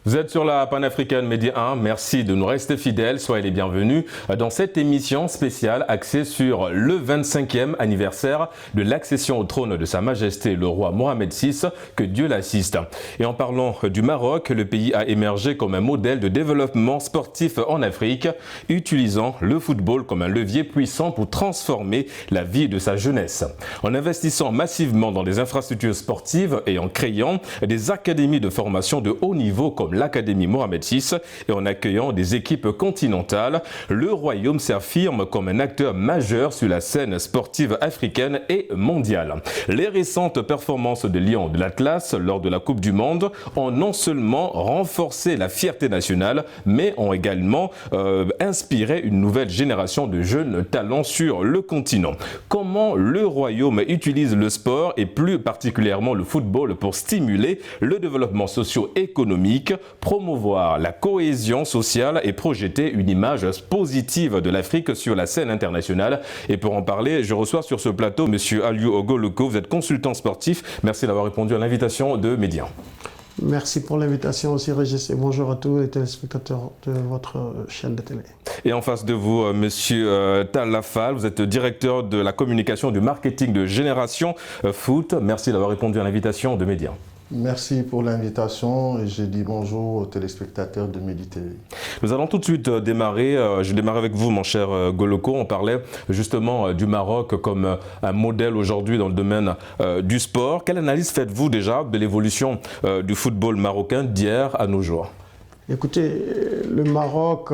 Vous êtes sur la Panafricaine Média 1, merci de nous rester fidèles, soyez les bienvenus dans cette émission spéciale axée sur le 25e anniversaire de l'accession au trône de Sa Majesté le roi Mohamed VI, que Dieu l'assiste. Et en parlant du Maroc, le pays a émergé comme un modèle de développement sportif en Afrique, utilisant le football comme un levier puissant pour transformer la vie de sa jeunesse. En investissant massivement dans des infrastructures sportives et en créant des académies de formation de haut niveau comme l'Académie Mohamed VI et en accueillant des équipes continentales, le royaume s'affirme comme un acteur majeur sur la scène sportive africaine et mondiale. Les récentes performances de Lions de l'Atlas lors de la Coupe du Monde ont non seulement renforcé la fierté nationale, mais ont également inspiré une nouvelle génération de jeunes talents sur le continent. Comment le royaume utilise le sport et plus particulièrement le football pour stimuler le développement socio-économique, promouvoir la cohésion sociale et projeter une image positive de l'Afrique sur la scène internationale. Et pour en parler, je reçois sur ce plateau M. Aliou Ogoloko, vous êtes consultant sportif. Merci d'avoir répondu à l'invitation de Média. Merci pour l'invitation aussi, Régis, et bonjour à tous les téléspectateurs de votre chaîne de télé. Et en face de vous, Monsieur Talafal, vous êtes directeur de la communication du marketing de Génération Foot. Merci d'avoir répondu à l'invitation de Média. Merci pour l'invitation et je dis bonjour aux téléspectateurs de Medi TV. Nous allons tout de suite démarrer. Je démarre avec vous, mon cher Goloko. On parlait justement du Maroc comme un modèle aujourd'hui dans le domaine du sport. Quelle analyse faites-vous déjà de l'évolution du football marocain d'hier à nos jours ? Écoutez, le Maroc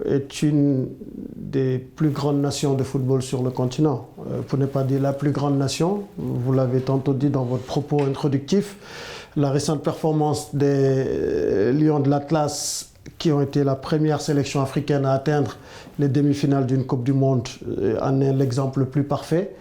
est une des plus grandes nations de football sur le continent, pour ne pas dire la plus grande nation. Vous l'avez tantôt dit dans votre propos introductif. La récente performance des Lions de l'Atlas, qui ont été la première sélection africaine à atteindre les demi-finales d'une Coupe du Monde, en est l'exemple le plus parfait.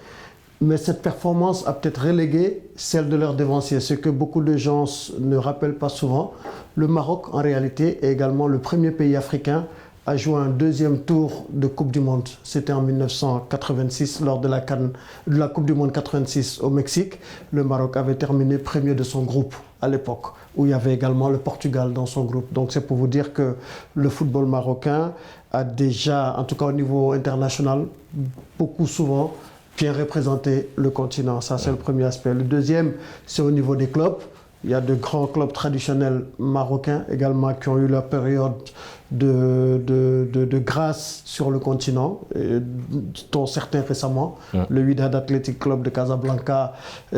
Mais cette performance a peut-être relégué celle de leurs devanciers, ce que beaucoup de gens ne rappellent pas souvent. Le Maroc, en réalité, est également le premier pays africain à jouer un deuxième tour de Coupe du Monde. C'était en 1986, lors de la Coupe du Monde 86 au Mexique. Le Maroc avait terminé premier de son groupe à l'époque, où il y avait également le Portugal dans son groupe. Donc c'est pour vous dire que le football marocain a déjà, en tout cas au niveau international, beaucoup souvent bien représenter le continent. Ça, c'est le premier aspect. Le deuxième, c'est au niveau des clubs. Il y a de grands clubs traditionnels marocains également qui ont eu leur période de grâce sur le continent, dont certains récemment. Le Wydad Athletic Club de Casablanca,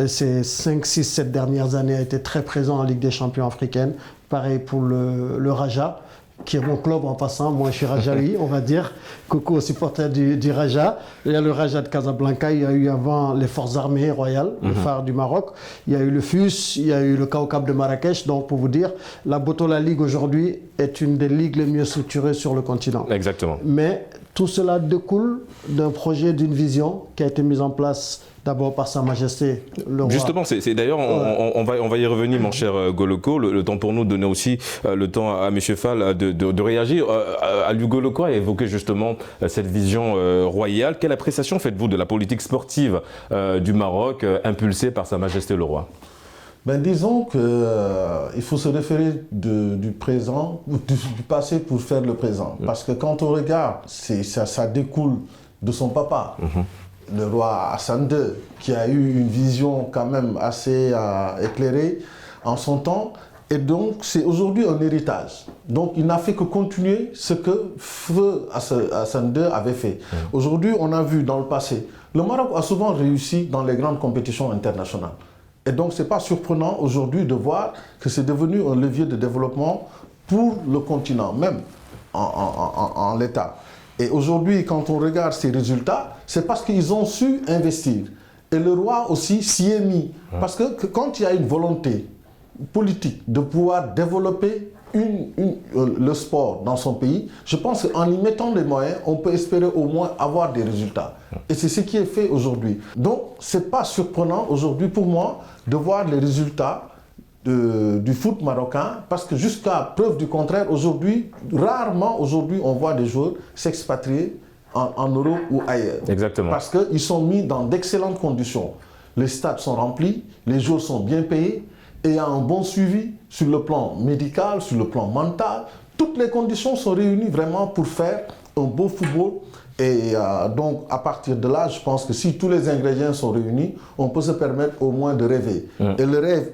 ces 5, 6, 7 dernières années, a été très présent en Ligue des champions africaine. Pareil pour le Raja, qui est mon club en passant. Moi, je suis Rajaoui, on va dire. Coucou aux supporters du Raja. Il y a le Raja de Casablanca, il y a eu avant les forces armées royales, le phare du Maroc. Il y a eu le FUS, il y a eu le Kaukab de Marrakech. Donc, pour vous dire, la Botola League aujourd'hui est une des ligues les mieux structurées sur le continent. Exactement. Mais tout cela découle d'un projet, d'une vision qui a été mise en place d'abord par Sa Majesté le roi. Justement, d'ailleurs, on va y revenir, mon cher Goloko. Le temps pour nous de donner aussi le temps à M. Fall de réagir. Aliou Goloko a évoqué justement cette vision royale. Quelle appréciation faites-vous de la politique sportive du Maroc impulsée par Sa Majesté le roi ? Ben, disons qu'il faut se référer du présent, du passé pour faire le présent. Parce que quand on regarde, ça découle de son papa. Le roi Hassan II, qui a eu une vision quand même assez éclairée en son temps. Et donc, c'est aujourd'hui un héritage. Donc, il n'a fait que continuer ce que Feu Hassan II avait fait. Aujourd'hui, on a vu dans le passé, le Maroc a souvent réussi dans les grandes compétitions internationales. Et donc, ce n'est pas surprenant aujourd'hui de voir que c'est devenu un levier de développement pour le continent, même en l'état. Et aujourd'hui, quand on regarde ces résultats, c'est parce qu'ils ont su investir. Et le roi aussi s'y est mis. Parce que quand il y a une volonté politique de pouvoir développer le sport dans son pays, je pense qu'en y mettant des moyens, on peut espérer au moins avoir des résultats. Et c'est ce qui est fait aujourd'hui. Donc, ce n'est pas surprenant aujourd'hui pour moi de voir les résultats du foot marocain, parce que jusqu'à preuve du contraire, aujourd'hui, rarement aujourd'hui, on voit des joueurs s'expatrier en Europe ou ailleurs. Exactement. Parce qu'ils sont mis dans d'excellentes conditions. Les stades sont remplis, les joueurs sont bien payés, et il y a un bon suivi sur le plan médical, sur le plan mental. Toutes les conditions sont réunies vraiment pour faire un beau football. Et donc, à partir de là, je pense que si tous les ingrédients sont réunis, on peut se permettre au moins de rêver. Et le rêve,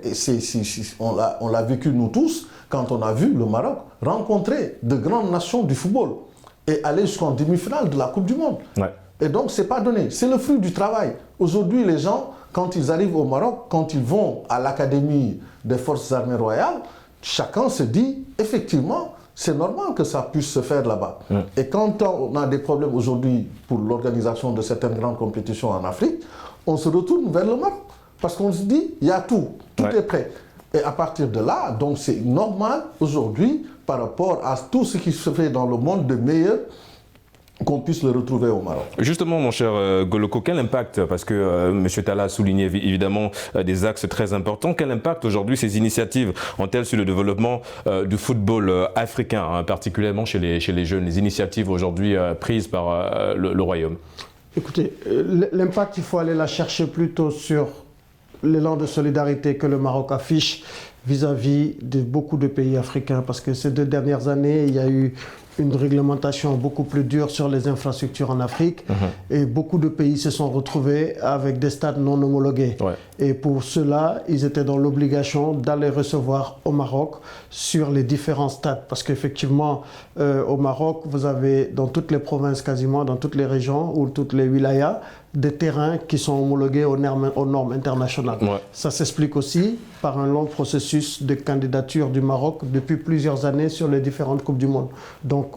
on l'a vécu nous tous, quand on a vu le Maroc rencontrer de grandes nations du football et aller jusqu'en demi-finale de la Coupe du Monde. Ouais. Et donc, ce n'est pas donné. C'est le fruit du travail. Aujourd'hui, les gens, quand ils arrivent au Maroc, quand ils vont à l'Académie des Forces armées royales, chacun se dit, effectivement, c'est normal que ça puisse se faire là-bas. Et quand on a des problèmes aujourd'hui pour l'organisation de certaines grandes compétitions en Afrique, on se retourne vers le Maroc. Parce qu'on se dit, il y a tout est prêt. Et à partir de là, donc c'est normal aujourd'hui, par rapport à tout ce qui se fait dans le monde de meilleur, qu'on puisse le retrouver au Maroc. Justement, mon cher Goloko, quel impact, parce que M. Talla a souligné évidemment des axes très importants, quel impact aujourd'hui ces initiatives ont-elles sur le développement du football africain, hein, particulièrement chez les jeunes, les initiatives aujourd'hui prises par le Royaume? Écoutez, l'impact, il faut aller la chercher plutôt sur l'élan de solidarité que le Maroc affiche vis-à-vis de beaucoup de pays africains, parce que ces 2 dernières années, il y a eu une réglementation beaucoup plus dure sur les infrastructures en Afrique et beaucoup de pays se sont retrouvés avec des stades non homologués. Et pour cela, ils étaient dans l'obligation d'aller recevoir au Maroc sur les différents stades. Parce qu'effectivement, au Maroc, vous avez dans toutes les provinces quasiment, dans toutes les régions ou toutes les wilayas, des terrains qui sont homologués aux normes internationales. Ça s'explique aussi par un long processus de candidature du Maroc depuis plusieurs années sur les différentes Coupes du Monde. Donc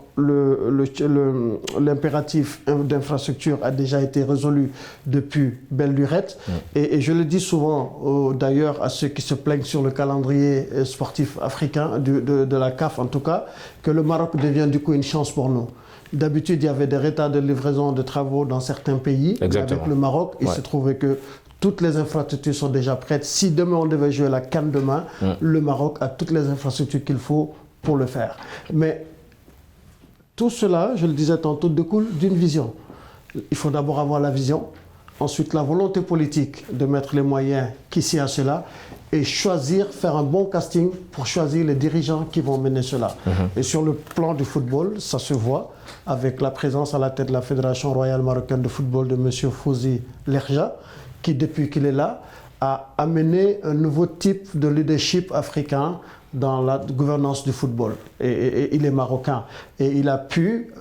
l'impératif d'infrastructure a déjà été résolu depuis belle lurette. Et je le dis souvent d'ailleurs à ceux qui se plaignent sur le calendrier sportif africain, de la CAF en tout cas, que le Maroc devient du coup une chance pour nous. D'habitude, il y avait des retards de livraison de travaux dans certains pays. Exactement. Avec le Maroc, il se trouvait que toutes les infrastructures sont déjà prêtes. Si demain on devait jouer la CAN demain, le Maroc a toutes les infrastructures qu'il faut pour le faire. Mais tout cela, je le disais tantôt, découle d'une vision. Il faut d'abord avoir la vision, ensuite la volonté politique de mettre les moyens qui s'y a cela, et choisir, faire un bon casting pour choisir les dirigeants qui vont mener cela. Et sur le plan du football, ça se voit avec la présence à la tête de la Fédération royale marocaine de football de M. Fouzi Lerja, qui depuis qu'il est là, a amené un nouveau type de leadership africain dans la gouvernance du football. Et il est marocain. Et il a pu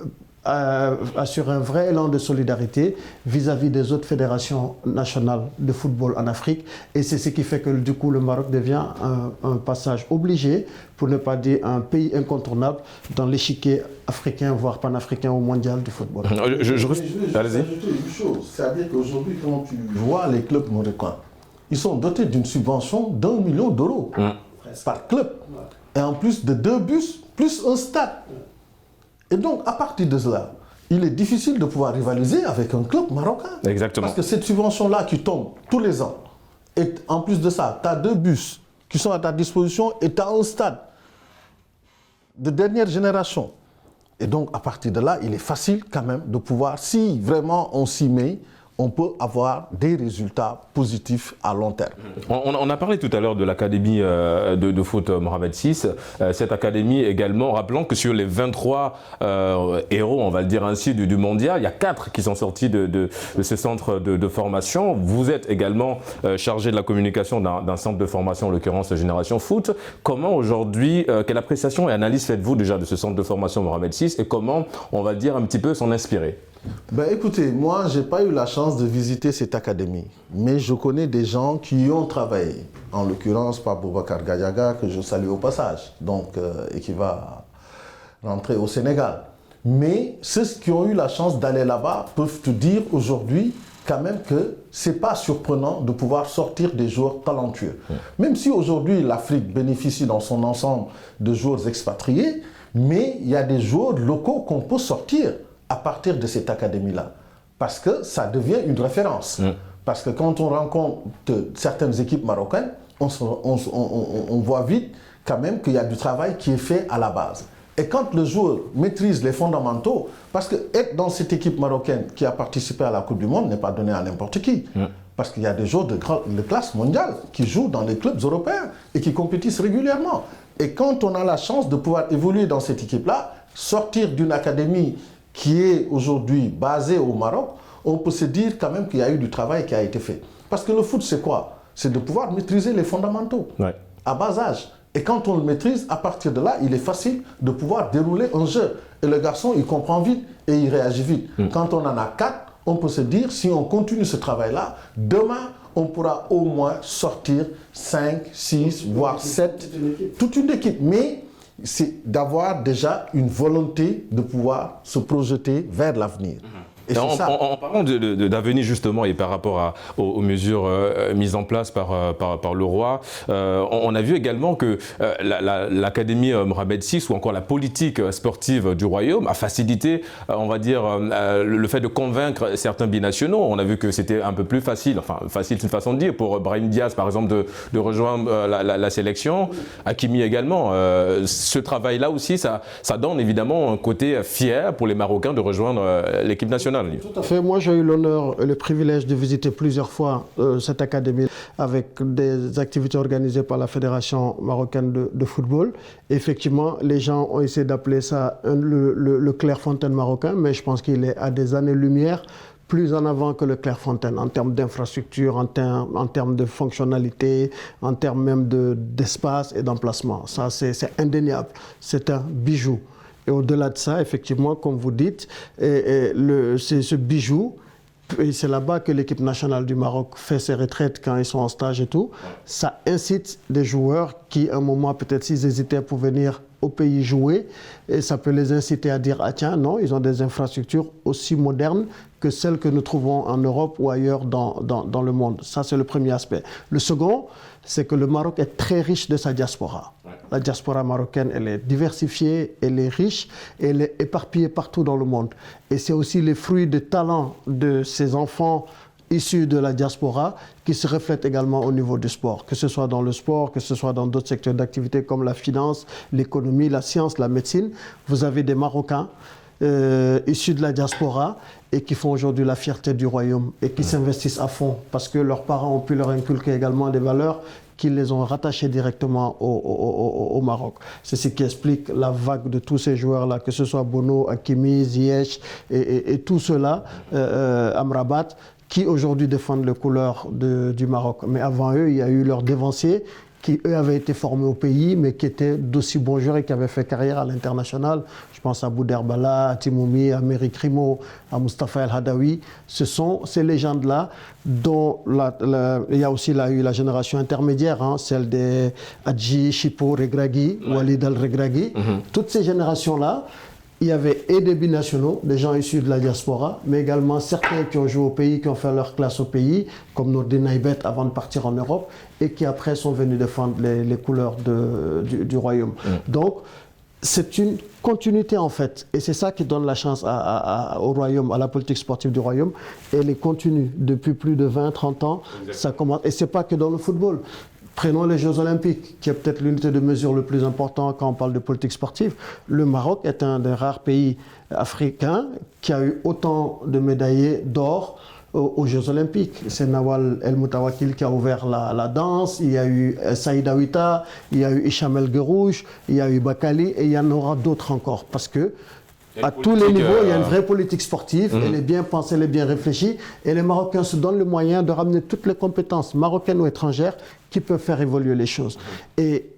assurer un vrai élan de solidarité vis-à-vis des autres fédérations nationales de football en Afrique. Et c'est ce qui fait que du coup le Maroc devient un passage obligé, pour ne pas dire un pays incontournable dans l'échiquier africain, voire panafricain ou mondial du football. Je veux juste ajouter une chose, c'est-à-dire qu'aujourd'hui quand tu vois les clubs marocains, ils sont dotés d'une subvention d'1 million d'euros par club. Et en plus de 2 bus, plus un stade. Et donc, à partir de cela, il est difficile de pouvoir rivaliser avec un club marocain. Exactement. Parce que cette subvention-là qui tombe tous les ans, et en plus de ça, tu as 2 bus qui sont à ta disposition et tu as un stade de dernière génération. Et donc, à partir de là, il est facile quand même de pouvoir, si vraiment on s'y met, on peut avoir des résultats positifs à long terme. On a parlé tout à l'heure de l'académie de foot Mohamed VI. Cette académie également, rappelons que sur les 23 héros, on va le dire ainsi, du mondial, il y a 4 qui sont sortis de ce centre de formation. Vous êtes également chargé de la communication d'un centre de formation, en l'occurrence Génération Foot. Comment aujourd'hui, quelle appréciation et analyse faites-vous déjà de ce centre de formation Mohamed VI et comment, on va dire, un petit peu s'en inspirer? Ben écoutez, moi, je n'ai pas eu la chance de visiter cette académie, mais je connais des gens qui y ont travaillé. En l'occurrence, Pape Boubacar Gadiaga, que je salue au passage, donc, et qui va rentrer au Sénégal. Mais ceux qui ont eu la chance d'aller là-bas peuvent te dire aujourd'hui quand même que ce n'est pas surprenant de pouvoir sortir des joueurs talentueux. Même si aujourd'hui l'Afrique bénéficie dans son ensemble de joueurs expatriés, mais il y a des joueurs locaux qu'on peut sortir à partir de cette académie-là, parce que ça devient une référence. Parce que quand on rencontre certaines équipes marocaines, on voit vite quand même qu'il y a du travail qui est fait à la base. Et quand le joueur maîtrise les fondamentaux, parce que être dans cette équipe marocaine qui a participé à la Coupe du Monde n'est pas donné à n'importe qui. Parce qu'il y a des joueurs de classe mondiale qui jouent dans les clubs européens et qui compétissent régulièrement. Et quand on a la chance de pouvoir évoluer dans cette équipe-là, sortir d'une académie qui est aujourd'hui basée au Maroc, on peut se dire quand même qu'il y a eu du travail qui a été fait. Parce que le foot, c'est quoi? C'est de pouvoir maîtriser les fondamentaux à bas âge. Et quand on le maîtrise, à partir de là, il est facile de pouvoir dérouler un jeu. Et le garçon, il comprend vite et il réagit vite. Quand on en a 4, on peut se dire, si on continue ce travail-là, demain, on pourra au moins sortir 5, 6, voire 7, toute une équipe. Mais c'est d'avoir déjà une volonté de pouvoir se projeter vers l'avenir. Et en parlant d'avenir justement et par rapport aux mesures mises en place par le roi, on a vu également que l'Académie Mohamed VI ou encore la politique sportive du royaume a facilité, on va dire, le fait de convaincre certains binationaux. On a vu que c'était un peu plus facile, enfin facile c'est une façon de dire, pour Brahim Diaz par exemple de rejoindre la sélection, Hakimi également. Ce travail-là aussi, ça donne évidemment un côté fier pour les Marocains de rejoindre l'équipe nationale. Tout à fait. Moi, j'ai eu l'honneur et le privilège de visiter plusieurs fois cette académie avec des activités organisées par la Fédération marocaine de football. Effectivement, les gens ont essayé d'appeler ça le Clairefontaine marocain, mais je pense qu'il est à des années-lumière plus en avant que le Clairefontaine en termes d'infrastructure, en termes de fonctionnalité, en termes même d'espace et d'emplacement. Ça, c'est indéniable. C'est un bijou. Et au-delà de ça, effectivement, comme vous dites, c'est ce bijou, et c'est là-bas que l'équipe nationale du Maroc fait ses retraites quand ils sont en stage et tout. Ça incite des joueurs qui, à un moment, peut-être s'ils hésitaient pour venir au pays jouer, et ça peut les inciter à dire « Ah tiens, non, ils ont des infrastructures aussi modernes que celles que nous trouvons en Europe ou ailleurs dans le monde. » Ça, c'est le premier aspect. Le second, c'est que le Maroc est très riche de sa diaspora. La diaspora marocaine, elle est diversifiée, elle est riche, et elle est éparpillée partout dans le monde. Et c'est aussi les fruits de talent de ces enfants issus de la diaspora qui se reflètent également au niveau du sport, que ce soit dans le sport, que ce soit dans d'autres secteurs d'activité comme la finance, l'économie, la science, la médecine. Vous avez des Marocains issus de la diaspora et qui font aujourd'hui la fierté du royaume et qui s'investissent à fond parce que leurs parents ont pu leur inculquer également des valeurs qui les ont rattachés directement au Maroc. C'est ce qui explique la vague de tous ces joueurs-là, que ce soit Bono, Hakimi, Ziyech et tout cela, Amrabat, qui aujourd'hui défendent les couleurs du Maroc. Mais avant eux, il y a eu leurs dévanciers qui, eux, avaient été formés au pays, mais qui étaient d'aussi bons joueurs et qui avaient fait carrière à l'international. Je pense à Bouderbala, à Timoumi, à Meri Krimo, à Mustafa El Hadaoui. Ce sont ces légendes-là dont il y a aussi eu la génération intermédiaire, hein, celle des Hadji, Chipo, Regragui, Walid Al-Regragui. Toutes ces générations-là, il y avait et des binationaux, des gens issus de la diaspora, mais également certains qui ont joué au pays, qui ont fait leur classe au pays, comme Nourdine Naïbet avant de partir en Europe, et qui après sont venus défendre les couleurs du royaume. Donc, c'est une continuité en fait, et c'est ça qui donne la chance au royaume, à la politique sportive du royaume. Elle est continue depuis plus de 20-30 ans. Ça commence, et c'est pas que dans le football. Prenons les Jeux Olympiques, qui est peut-être l'unité de mesure le plus important quand on parle de politique sportive. Le Maroc est un des rares pays africains qui a eu autant de médaillés d'or aux Jeux Olympiques. C'est Nawal El Moutawakil qui a ouvert la danse, il y a eu Saïd Aouita, il y a eu Hicham El Guerrouj, il y a eu Bakali, et il y en aura d'autres encore. Parce que à tous les niveaux, il y a une vraie politique sportive, elle est bien pensée, elle est bien réfléchie, et les Marocains se donnent le moyen de ramener toutes les compétences marocaines ou étrangères qui peuvent faire évoluer les choses. Et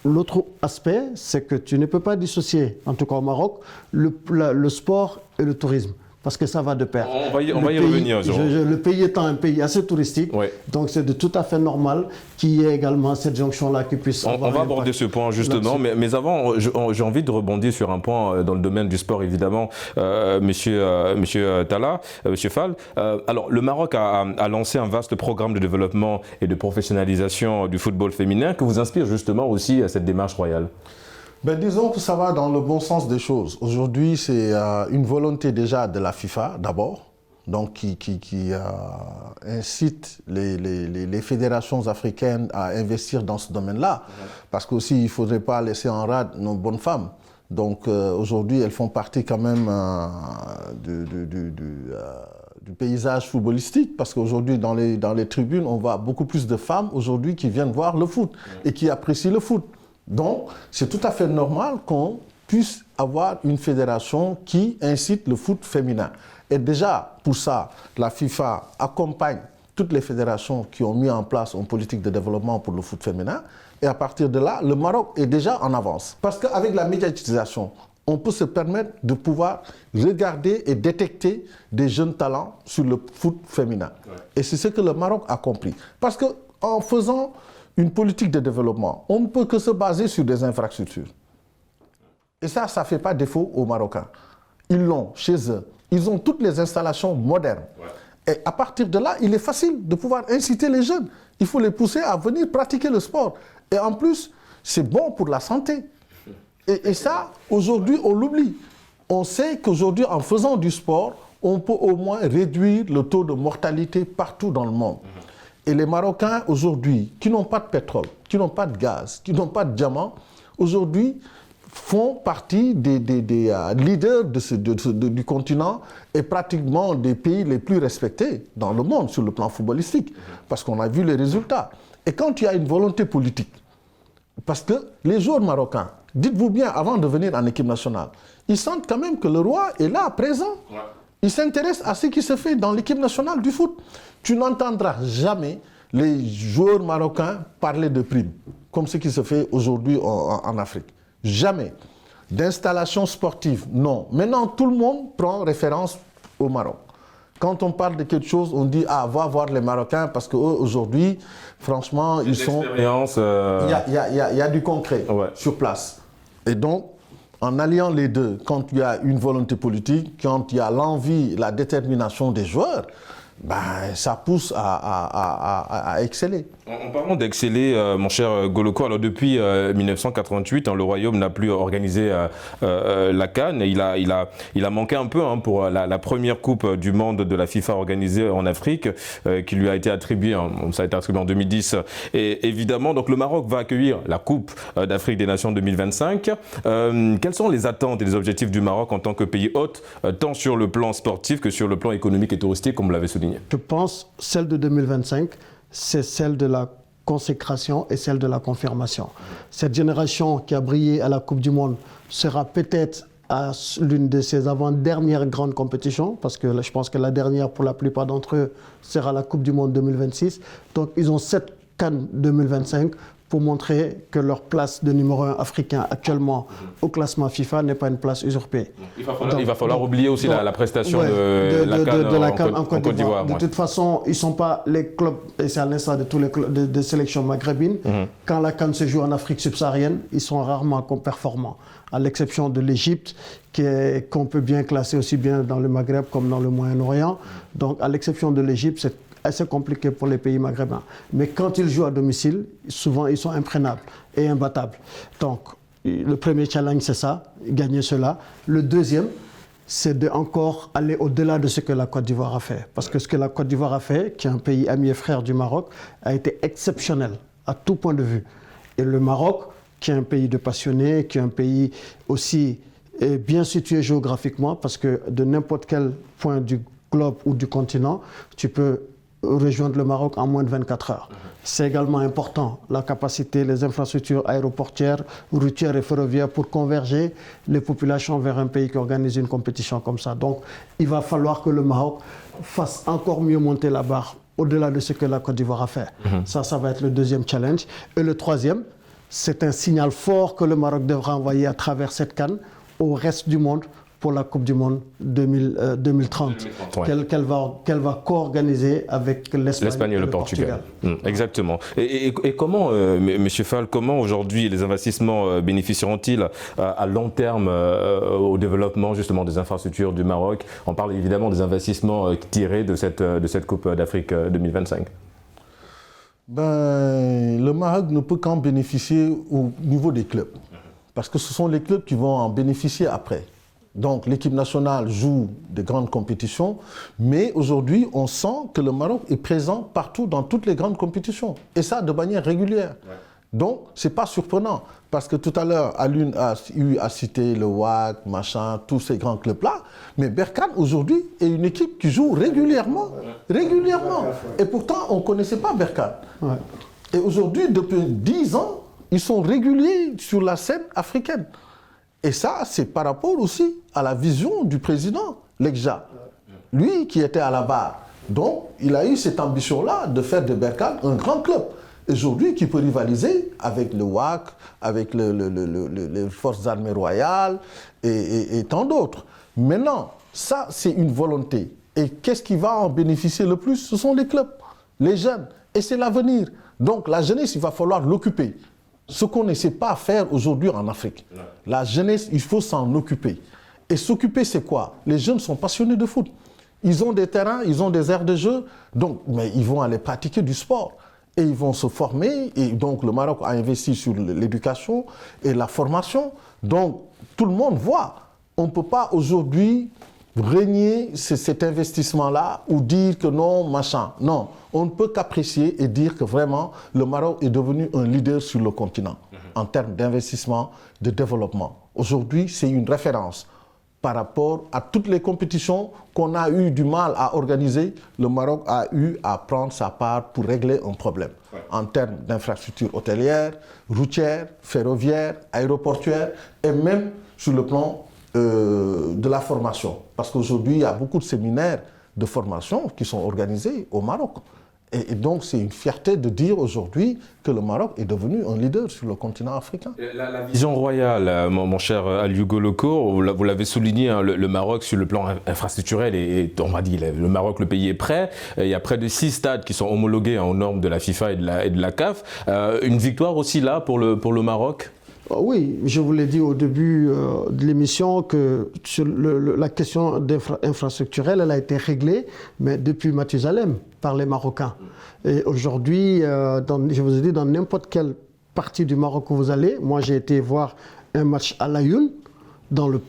l'autre aspect, c'est que tu ne peux pas dissocier, en tout cas au Maroc, le sport et le tourisme. Parce que ça va de pair. On va y revenir. Le pays étant un pays assez touristique, donc c'est de tout à fait normal qu'il y ait également cette jonction-là qui puisse avoir. On va aborder ce point justement, mais avant, j'ai envie de rebondir sur un point dans le domaine du sport, évidemment, monsieur Talla, monsieur Fall. Alors, le Maroc a lancé un vaste programme de développement et de professionnalisation du football féminin que vous inspire justement aussi à cette démarche royale. Ben, disons que ça va dans le bon sens des choses. Aujourd'hui, c'est une volonté déjà de la FIFA, d'abord, donc qui incite les fédérations africaines à investir dans ce domaine-là. Parce qu'aussi, il ne faudrait pas laisser en rade nos bonnes femmes. Donc aujourd'hui, elles font partie quand même du paysage footballistique, parce qu'aujourd'hui, dans les tribunes, on voit beaucoup plus de femmes aujourd'hui qui viennent voir le foot et qui apprécient le foot. Donc, c'est tout à fait normal qu'on puisse avoir une fédération qui incite le foot féminin. Et déjà, pour ça, la FIFA accompagne toutes les fédérations qui ont mis en place une politique de développement pour le foot féminin. Et à partir de là, le Maroc est déjà en avance. Parce qu'avec la médiatisation, on peut se permettre de pouvoir regarder et détecter des jeunes talents sur le foot féminin. Ouais. Et c'est ce que le Maroc a compris. Parce qu'en faisant une politique de développement, on ne peut que se baser sur des infrastructures. Et ça ne fait pas défaut aux Marocains. Ils l'ont chez eux. Ils ont toutes les installations modernes. Ouais. Et à partir de là, il est facile de pouvoir inciter les jeunes. Il faut les pousser à venir pratiquer le sport. Et en plus, c'est bon pour la santé. Et ça, aujourd'hui, on l'oublie. On sait qu'aujourd'hui, en faisant du sport, on peut au moins réduire le taux de mortalité partout dans le monde. Et les Marocains, aujourd'hui, qui n'ont pas de pétrole, qui n'ont pas de gaz, qui n'ont pas de diamants, aujourd'hui, font partie des leaders du continent et pratiquement des pays les plus respectés dans le monde sur le plan footballistique. Parce qu'on a vu les résultats. Et quand il y a une volonté politique, parce que les joueurs marocains, dites-vous bien, avant de venir en équipe nationale, ils sentent quand même que le roi est là, présent. Ouais. Ils s'intéressent à ce qui se fait dans l'équipe nationale du foot. Tu n'entendras jamais les joueurs marocains parler de primes, comme ce qui se fait aujourd'hui en Afrique. Jamais. D'installation sportive, non. Maintenant, tout le monde prend référence au Maroc. Quand on parle de quelque chose, on dit « Ah, va voir les Marocains parce qu'eux, aujourd'hui, franchement, ils sont... » Il y a du concret sur place. Et donc, en alliant les deux, quand il y a une volonté politique, quand il y a l'envie, la détermination des joueurs, ben, ça pousse à exceller. En parlant d'exceller, mon cher Goloko, alors depuis 1988, le Royaume n'a plus organisé la CAN. Il a manqué un peu pour la première Coupe du Monde de la FIFA organisée en Afrique, qui lui a été attribuée, ça a été attribué en 2010. Et évidemment, donc le Maroc va accueillir la Coupe d'Afrique des Nations 2025. Quelles sont les attentes et les objectifs du Maroc en tant que pays hôte, tant sur le plan sportif que sur le plan économique et touristique, comme vous l'avez souligné? Je pense celle de 2025, c'est celle de la consécration et celle de la confirmation. Cette génération qui a brillé à la Coupe du Monde sera peut-être à l'une de ses avant-dernières grandes compétitions, parce que je pense que la dernière pour la plupart d'entre eux sera la Coupe du Monde 2026. Donc ils ont cette CAN 2025 pour montrer que leur place de numéro 1 africain actuellement au classement FIFA n'est pas une place usurpée. Il va falloir oublier aussi la prestation de la CAN en Côte d'Ivoire. De toute façon, ils ne sont pas les clubs, et c'est à l'instar de tous les clubs de sélection maghrébine. Quand la CAN se joue en Afrique subsaharienne, ils sont rarement performants, à l'exception de l'Égypte, qu'on peut bien classer aussi bien dans le Maghreb comme dans le Moyen-Orient. Donc, à l'exception de l'Égypte, c'est assez compliqué pour les pays maghrébins. Mais quand ils jouent à domicile, souvent ils sont imprenables et imbattables. Donc, le premier challenge, c'est ça, gagner cela. Le deuxième, c'est de encore aller au-delà de ce que la Côte d'Ivoire a fait. Parce que ce que la Côte d'Ivoire a fait, qui est un pays ami et frère du Maroc, a été exceptionnel à tout point de vue. Et le Maroc, qui est un pays de passionnés, qui est un pays aussi bien situé géographiquement, parce que de n'importe quel point du globe ou du continent, tu peux rejoindre le Maroc en moins de 24 heures. C'est également important, la capacité, les infrastructures aéroportières, routières et ferroviaires pour converger les populations vers un pays qui organise une compétition comme ça. Donc, il va falloir que le Maroc fasse encore mieux monter la barre au-delà de ce que la Côte d'Ivoire a fait. Ça va être le deuxième challenge. Et le troisième, c'est un signal fort que le Maroc devra envoyer à travers cette CAN au reste du monde pour la Coupe du Monde 2030, qu'elle va co-organiser avec l'Espagne et le Portugal. Exactement. Et comment, M. Fall, comment aujourd'hui les investissements bénéficieront-ils à long terme au développement justement des infrastructures du Maroc? On parle évidemment des investissements tirés de cette Coupe d'Afrique 2025. Le Maroc ne peut qu'en bénéficier au niveau des clubs, parce que ce sont les clubs qui vont en bénéficier après. Donc l'équipe nationale joue des grandes compétitions, mais aujourd'hui on sent que le Maroc est présent partout dans toutes les grandes compétitions, et ça de manière régulière. Donc ce n'est pas surprenant, Parce que tout à l'heure, Alioune a cité le WAC, machin, tous ces grands clubs-là. Mais Berkane, aujourd'hui, est une équipe qui joue régulièrement. Régulièrement. Et pourtant, on ne connaissait pas Berkane. Ouais. Et aujourd'hui, depuis 10 ans, ils sont réguliers sur la scène africaine. Et ça, c'est par rapport aussi à la vision du président, Legja. Lui qui était à la barre. Donc, il a eu cette ambition-là de faire de Berkane un grand club. Aujourd'hui, qui peut rivaliser avec le WAC, avec les forces armées royales et tant d'autres. Maintenant, ça, c'est une volonté. Et qu'est-ce qui va en bénéficier le plus? Ce sont les clubs, les jeunes. Et c'est l'avenir. Donc, la jeunesse, il va falloir l'occuper. Ce qu'on ne sait pas faire aujourd'hui en Afrique. La jeunesse, il faut s'en occuper. Et s'occuper, c'est quoi? Les jeunes sont passionnés de foot. Ils ont des terrains, ils ont des aires de jeu, donc, mais ils vont aller pratiquer du sport. Et ils vont se former, et donc le Maroc a investi sur l'éducation et la formation. Donc tout le monde voit. On ne peut pas aujourd'hui régner cet investissement-là ou dire que non, machin. Non, on ne peut qu'apprécier et dire que vraiment le Maroc est devenu un leader sur le continent en termes d'investissement, de développement. Aujourd'hui, c'est une référence. Par rapport à toutes les compétitions qu'on a eu du mal à organiser, le Maroc a eu à prendre sa part pour régler un problème. Ouais. En termes d'infrastructures hôtelières, routières, ferroviaires, aéroportuaires et même sur le plan de la formation. Parce qu'aujourd'hui, il y a beaucoup de séminaires de formation qui sont organisés au Maroc. Et donc, c'est une fierté de dire aujourd'hui que le Maroc est devenu un leader sur le continent africain. La vision royale, mon cher Aliou Goloko, vous l'avez souligné, hein, le Maroc sur le plan infrastructurel, et on m'a dit le Maroc, le pays est prêt. Il y a près de 6 stades qui sont homologués aux normes de la FIFA et de la CAF. Une victoire aussi là pour le Maroc? Oui, je vous l'ai dit au début de l'émission que sur la question infrastructurelle, elle a été réglée, mais depuis Mathusalem, par les Marocains. Et aujourd'hui, je vous ai dit, dans n'importe quelle partie du Maroc où vous allez, moi j'ai été voir un match à Laayoune,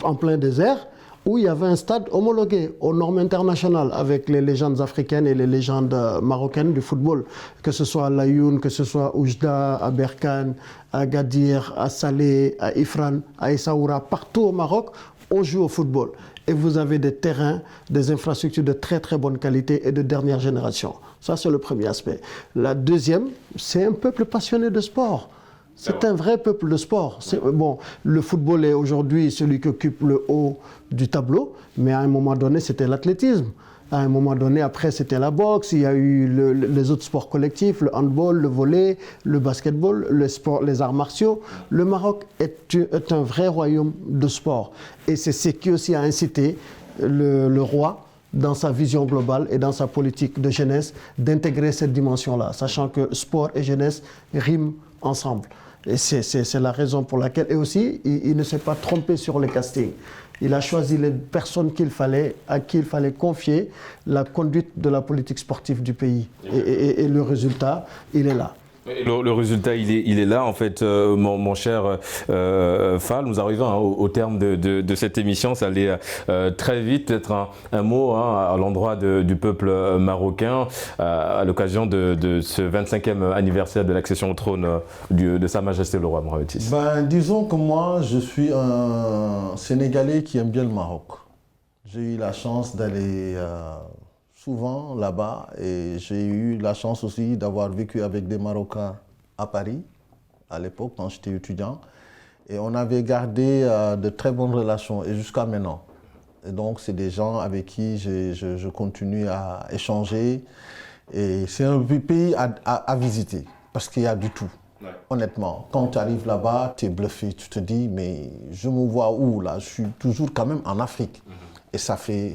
en plein désert, où il y avait un stade homologué aux normes internationales avec les légendes africaines et les légendes marocaines du football, que ce soit à Laayoune, que ce soit à Oujda, à Berkane, à Gadir, à Salé, à Ifrane, à Essaoura, partout au Maroc, on joue au football. Et vous avez des terrains, des infrastructures de très très bonne qualité et de dernière génération. Ça, c'est le premier aspect. La deuxième, c'est un peuple passionné de sport. C'est un vrai peuple de sport. Bon, le football est aujourd'hui celui qui occupe le haut du tableau, mais à un moment donné, c'était l'athlétisme. À un moment donné, après, c'était la boxe. Il y a eu les autres sports collectifs, le handball, le volley, le basketball, les arts martiaux. Le Maroc est un vrai royaume de sport. Et c'est ce qui aussi a incité le roi, dans sa vision globale et dans sa politique de jeunesse, d'intégrer cette dimension-là, sachant que sport et jeunesse riment ensemble. Et c'est la raison pour laquelle, et aussi, il ne s'est pas trompé sur le casting. Il a choisi les personnes à qui il fallait confier la conduite de la politique sportive du pays. Et le résultat, il est là. Le résultat, il est là, en fait, mon cher Fall. Nous arrivons au terme de cette émission. Ça allait très vite. Peut-être un mot à l'endroit du peuple marocain à l'occasion de ce 25e anniversaire de l'accession au trône de Sa Majesté le Roi Mohamed VI. Disons que moi, je suis un Sénégalais qui aime bien le Maroc. J'ai eu la chance d'aller souvent là-bas, et j'ai eu la chance aussi d'avoir vécu avec des Marocains à Paris, à l'époque, quand j'étais étudiant. Et on avait gardé de très bonnes relations, et jusqu'à maintenant. Et donc, c'est des gens avec qui je continue à échanger. Et c'est un pays à visiter, parce qu'il y a du tout. Ouais. Honnêtement, quand tu arrives là-bas, tu es bluffé, tu te dis, mais je me vois où là? Je suis toujours quand même en Afrique. Et ça fait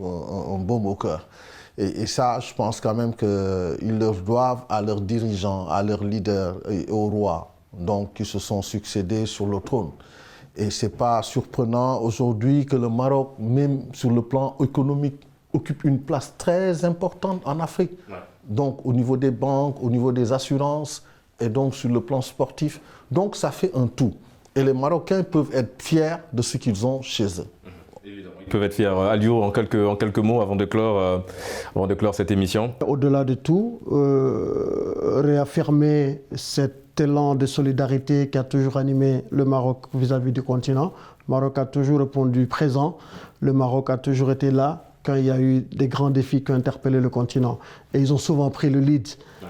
un baume au cœur. Et ça, je pense quand même qu'ils leur doivent à leurs dirigeants, à leurs leaders et aux rois, donc qui se sont succédés sur le trône. Et ce n'est pas surprenant aujourd'hui que le Maroc, même sur le plan économique, occupe une place très importante en Afrique. Ouais. Donc au niveau des banques, au niveau des assurances, et donc sur le plan sportif. Donc ça fait un tout. Et les Marocains peuvent être fiers de ce qu'ils ont chez eux. Évidemment. Ils peuvent être fiers. Aliou, en quelques mots avant de clore cette émission. Au-delà de tout, réaffirmer cette élan de solidarité qui a toujours animé le Maroc vis-à-vis du continent. Le Maroc a toujours répondu présent. Le Maroc a toujours été là quand il y a eu des grands défis qui ont interpellé le continent. Et ils ont souvent pris le lead.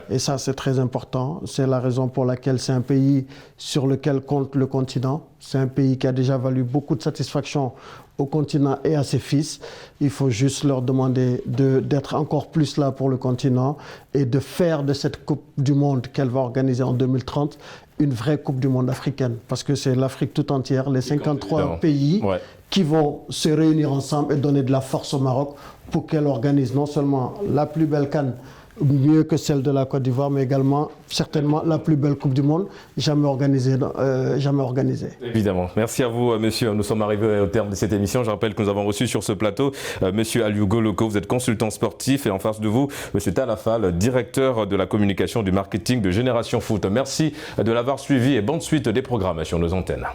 Et ça, c'est très important. C'est la raison pour laquelle c'est un pays sur lequel compte le continent. C'est un pays qui a déjà valu beaucoup de satisfaction au continent et à ses fils. Il faut juste leur demander d'être encore plus là pour le continent et de faire de cette Coupe du Monde qu'elle va organiser en 2030 une vraie Coupe du Monde africaine. Parce que c'est l'Afrique tout entière, les 53 pays qui vont se réunir ensemble et donner de la force au Maroc pour qu'elle organise non seulement la plus belle CAN, mieux que celle de la Côte d'Ivoire, mais également certainement la plus belle Coupe du Monde jamais organisée. Évidemment. Merci à vous, monsieur. Nous sommes arrivés au terme de cette émission. Je rappelle que nous avons reçu sur ce plateau monsieur Aliou Goloko. Vous êtes consultant sportif et en face de vous, monsieur Talafal, directeur de la communication du marketing de Génération Foot. Merci de l'avoir suivi et bonne suite des programmes sur nos antennes.